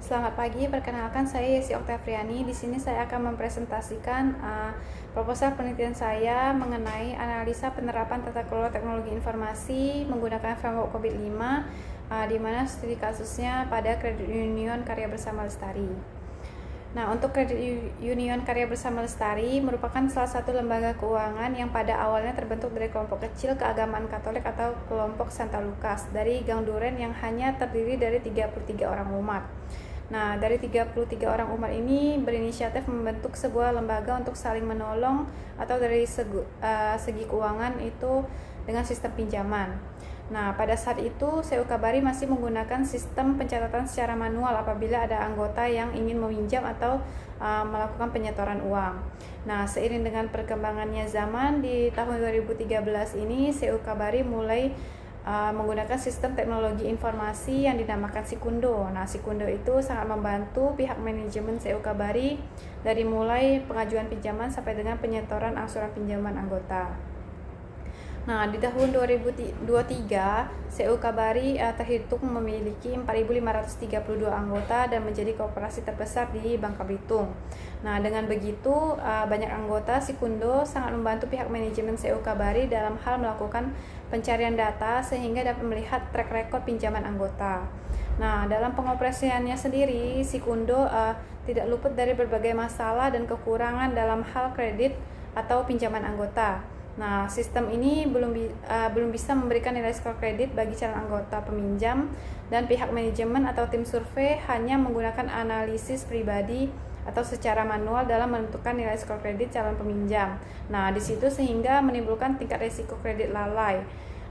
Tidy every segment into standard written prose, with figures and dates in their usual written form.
Selamat pagi, perkenalkan saya Yesi Oktavriani. Di sini saya akan mempresentasikan proposal penelitian saya mengenai analisa penerapan tata kelola teknologi informasi menggunakan framework COVID-5, di mana studi kasusnya pada Kredit Union Karya Bersama Lestari. Nah, untuk Kredit Union Karya Bersama Lestari merupakan salah satu lembaga keuangan yang pada awalnya terbentuk dari kelompok kecil keagamaan Katolik atau kelompok Santa Lukas dari Gang Duren yang hanya terdiri dari 33 orang umat. Nah, dari 33 orang umat ini berinisiatif membentuk sebuah lembaga untuk saling menolong atau dari segi keuangan itu dengan sistem pinjaman. Nah, pada saat itu CU Kabari masih menggunakan sistem pencatatan secara manual apabila ada anggota yang ingin meminjam atau melakukan penyetoran uang. Nah, seiring dengan perkembangannya zaman di tahun 2013 ini CU Kabari mulai menggunakan sistem teknologi informasi yang dinamakan Sikundo. Nah, Sikundo itu sangat membantu pihak manajemen CU Kabari dari mulai pengajuan pinjaman sampai dengan penyetoran angsuran pinjaman anggota. Nah, di tahun 2023, CU Kabari terhitung memiliki 4.532 anggota dan menjadi koperasi terbesar di Bangka Belitung. Nah, dengan begitu, banyak anggota Sikundo sangat membantu pihak manajemen CU Kabari dalam hal melakukan pencarian data sehingga dapat melihat track record pinjaman anggota. Nah, dalam pengoperasiannya sendiri, Sikundo tidak luput dari berbagai masalah dan kekurangan dalam hal kredit atau pinjaman anggota. Nah, sistem ini belum bisa memberikan nilai skor kredit bagi calon anggota peminjam, dan pihak manajemen atau tim survei hanya menggunakan analisis pribadi atau secara manual dalam menentukan nilai skor kredit calon peminjam. Nah, di situ sehingga menimbulkan tingkat risiko kredit lalai.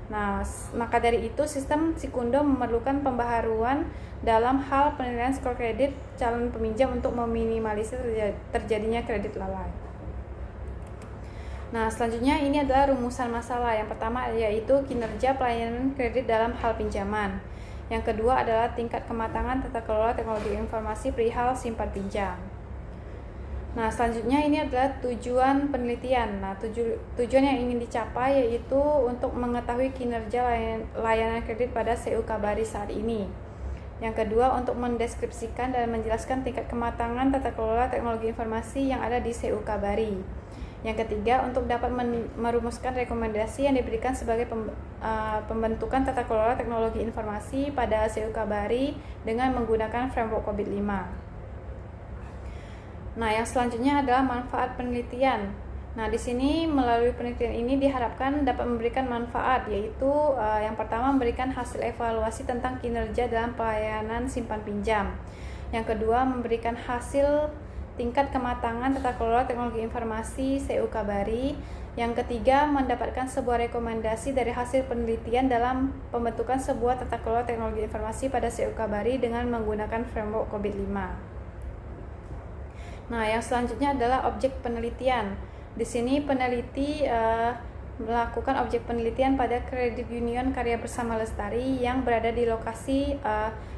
Nah, maka dari itu sistem Sikundo memerlukan pembaharuan dalam hal penilaian skor kredit calon peminjam untuk meminimalisir terjadinya kredit lalai. Nah, selanjutnya ini adalah rumusan masalah. Yang pertama yaitu kinerja pelayanan kredit dalam hal pinjaman. Yang kedua adalah tingkat kematangan tata kelola teknologi informasi perihal simpan pinjam. Nah, selanjutnya ini adalah tujuan penelitian. Nah, tujuan yang ingin dicapai yaitu untuk mengetahui kinerja layanan kredit pada CU Kabari saat ini. Yang kedua, untuk mendeskripsikan dan menjelaskan tingkat kematangan tata kelola teknologi informasi yang ada di CU Kabari. Yang ketiga, untuk dapat merumuskan rekomendasi yang diberikan sebagai pembentukan tata kelola teknologi informasi pada CU Kabari dengan menggunakan framework COVID-5. Nah, yang selanjutnya adalah manfaat penelitian. Nah, di sini melalui penelitian ini diharapkan dapat memberikan manfaat, yaitu yang pertama memberikan hasil evaluasi tentang kinerja dalam pelayanan simpan pinjam. Yang kedua, memberikan hasil tingkat kematangan tata kelola teknologi informasi CU Kabari. Yang ketiga, mendapatkan sebuah rekomendasi dari hasil penelitian dalam pembentukan sebuah tata kelola teknologi informasi pada CU Kabari dengan menggunakan framework COVID-5. Nah, yang selanjutnya adalah objek penelitian. Di sini peneliti melakukan objek penelitian pada Kredit Union Karya Bersama Lestari yang berada di lokasi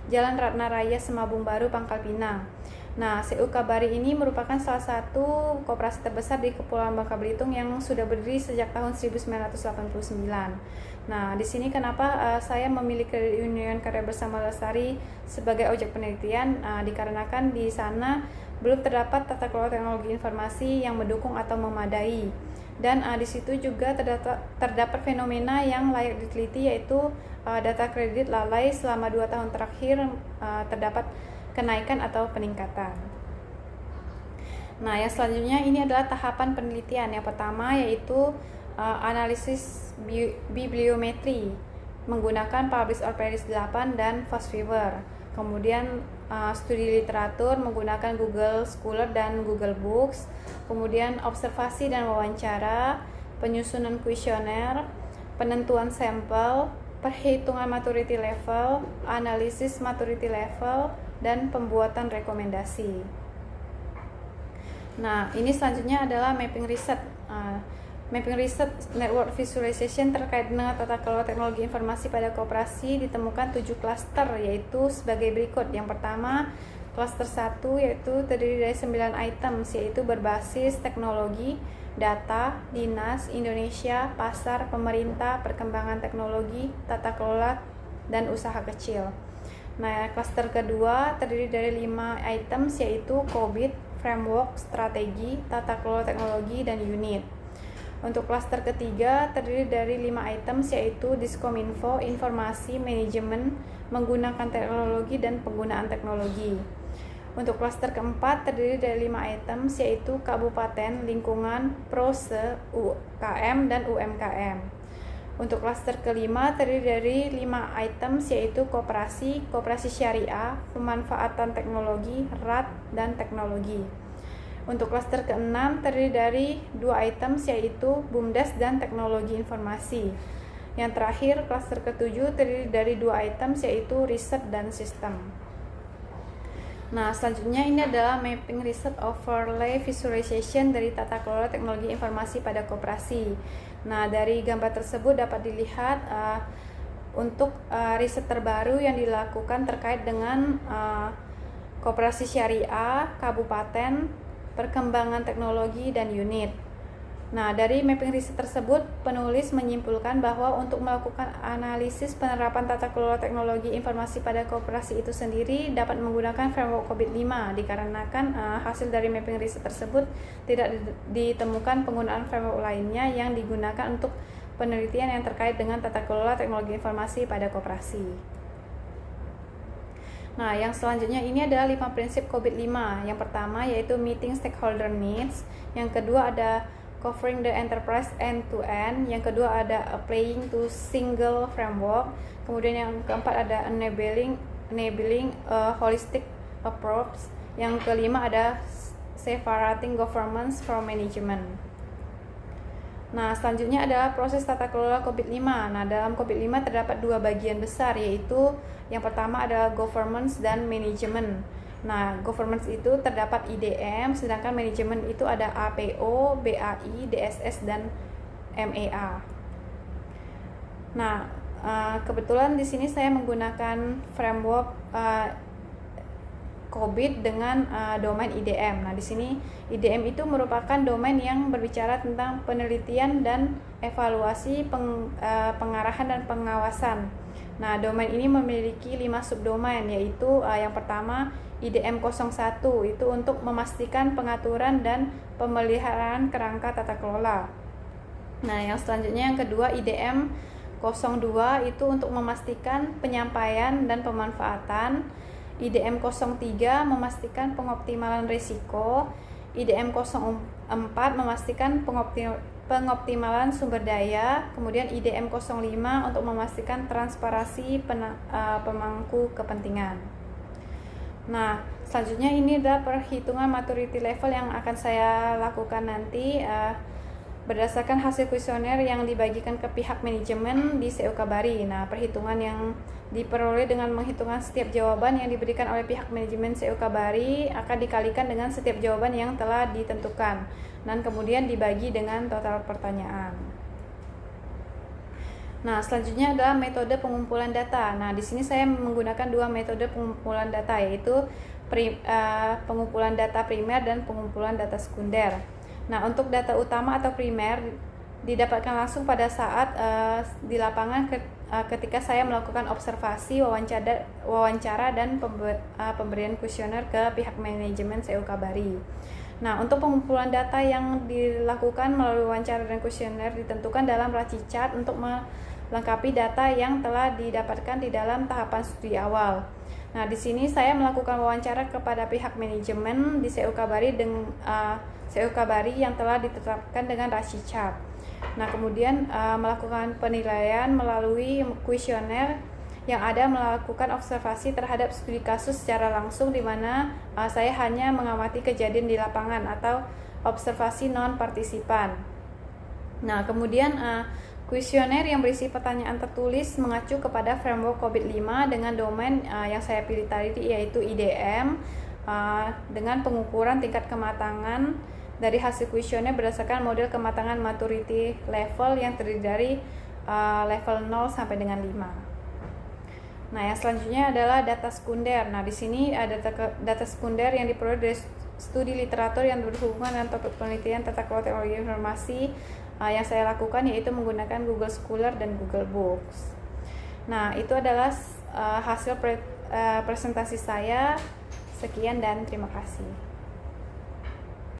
Jalan Ratna Raya Semabung Baru, Pangkal Pinang. Nah, CU Kabari ini merupakan salah satu koperasi terbesar di Kepulauan Bangka Belitung yang sudah berdiri sejak tahun 1989. Nah, di sini kenapa saya memilih Kredit Union Karya Bersama Lestari sebagai objek penelitian? Dikarenakan di sana belum terdapat tata kelola teknologi informasi yang mendukung atau memadai. Dan di situ juga terdapat fenomena yang layak diteliti, yaitu data kredit lalai selama 2 tahun terakhir terdapat kenaikan atau peningkatan. Nah, yang selanjutnya ini adalah tahapan penelitian. Yang pertama yaitu analisis bibliometri menggunakan Publish or Perish 8 dan Fastweaver. Kemudian studi literatur menggunakan Google Scholar dan Google Books. Kemudian observasi dan wawancara, penyusunan kuesioner, penentuan sampel, perhitungan maturity level, analisis maturity level, dan pembuatan rekomendasi. Nah, ini selanjutnya adalah mapping riset. Mapping riset network visualization terkait dengan tata kelola teknologi informasi pada koperasi ditemukan 7 klaster, yaitu sebagai berikut. Yang pertama, klaster 1 yaitu terdiri dari 9 items, yaitu berbasis teknologi, data, dinas, Indonesia, pasar, pemerintah, perkembangan teknologi, tata kelola, dan usaha kecil. Nah, klaster kedua terdiri dari 5 items, yaitu COVID, framework, strategi, tata kelola teknologi, dan unit. Untuk klaster ketiga terdiri dari 5 items, yaitu Diskominfo, informasi, manajemen, menggunakan teknologi, dan penggunaan teknologi. Untuk klaster keempat terdiri dari 5 items, yaitu kabupaten, lingkungan, prose, UKM, dan UMKM. Untuk klaster kelima terdiri dari 5 items, yaitu koperasi, koperasi syariah, pemanfaatan teknologi, RAT, dan teknologi. Untuk klaster keenam terdiri dari 2 items, yaitu BUMDes dan teknologi informasi. Yang terakhir, klaster ketujuh terdiri dari 2 items, yaitu riset dan sistem. Nah, selanjutnya ini adalah mapping riset overlay visualization dari tata kelola teknologi informasi pada koperasi. Nah, dari gambar tersebut dapat dilihat untuk riset terbaru yang dilakukan terkait dengan koperasi syariah, kabupaten, perkembangan teknologi, dan unit. Nah, dari mapping riset tersebut, penulis menyimpulkan bahwa untuk melakukan analisis penerapan tata kelola teknologi informasi pada koperasi itu sendiri dapat menggunakan framework COVID-5, dikarenakan hasil dari mapping riset tersebut tidak ditemukan penggunaan framework lainnya yang digunakan untuk penelitian yang terkait dengan tata kelola teknologi informasi pada koperasi. Nah, yang selanjutnya ini adalah 5 prinsip COVID-5. Yang pertama yaitu meeting stakeholder needs, yang kedua ada covering the enterprise end-to-end, yang kedua ada applying to single framework, kemudian yang keempat ada enabling a holistic approach, yang kelima ada separating governance from management. Nah, selanjutnya adalah proses tata kelola COVID-5. Nah, dalam COVID-5 terdapat 2 bagian besar, yaitu yang pertama adalah governance dan management. Nah, governance itu terdapat IDM, sedangkan manajemen itu ada APO, BAI, DSS, dan MEA. Nah, kebetulan di sini saya menggunakan framework COVID dengan domain IDM. Nah, di sini IDM itu merupakan domain yang berbicara tentang penelitian dan evaluasi, pengarahan dan pengawasan. Nah, domain ini memiliki 5 subdomain, yaitu yang pertama IDM 01 itu untuk memastikan pengaturan dan pemeliharaan kerangka tata kelola. Nah, yang selanjutnya yang kedua IDM 02 itu untuk memastikan penyampaian dan pemanfaatan. IDM 03 memastikan pengoptimalan risiko. IDM 04 memastikan pengoptimalan sumber daya. Kemudian IDM 05 untuk memastikan transparansi pemangku kepentingan. Nah, selanjutnya ini adalah perhitungan maturity level yang akan saya lakukan nanti berdasarkan hasil kuesioner yang dibagikan ke pihak manajemen di CU Kabari. Nah, perhitungan yang diperoleh dengan menghitungkan setiap jawaban yang diberikan oleh pihak manajemen CU Kabari akan dikalikan dengan setiap jawaban yang telah ditentukan dan kemudian dibagi dengan total pertanyaan. Nah, selanjutnya adalah metode pengumpulan data. Nah, di sini saya menggunakan 2 metode pengumpulan data, yaitu pengumpulan data primer dan pengumpulan data sekunder. Nah, untuk data utama atau primer didapatkan langsung pada saat di lapangan ketika saya melakukan observasi, wawancara dan pemberian kuesioner ke pihak manajemen CU Kabari. Nah, untuk pengumpulan data yang dilakukan melalui wawancara dan kuesioner ditentukan dalam racicat untuk melengkapi data yang telah didapatkan di dalam tahapan studi awal. Nah, di sini saya melakukan wawancara kepada pihak manajemen di CU Kabari yang telah ditetapkan dengan racicat. Nah, kemudian melakukan penilaian melalui kuesioner yang ada melakukan observasi terhadap studi kasus secara langsung, di mana saya hanya mengamati kejadian di lapangan atau observasi non-partisipan. Nah, kemudian kuesioner yang berisi pertanyaan tertulis mengacu kepada framework COVID-5 dengan domain yang saya pilih tadi, yaitu IDM, dengan pengukuran tingkat kematangan dari hasil kuesioner berdasarkan model kematangan maturity level yang terdiri dari level 0 sampai dengan 5. Nah, yang selanjutnya adalah data sekunder. Nah, di sini ada data sekunder yang diperoleh dari studi literatur yang berhubungan dengan topik penelitian tata kelola teknologi informasi yang saya lakukan, yaitu menggunakan Google Scholar dan Google Books. Nah, itu adalah hasil presentasi saya. Sekian dan terima kasih.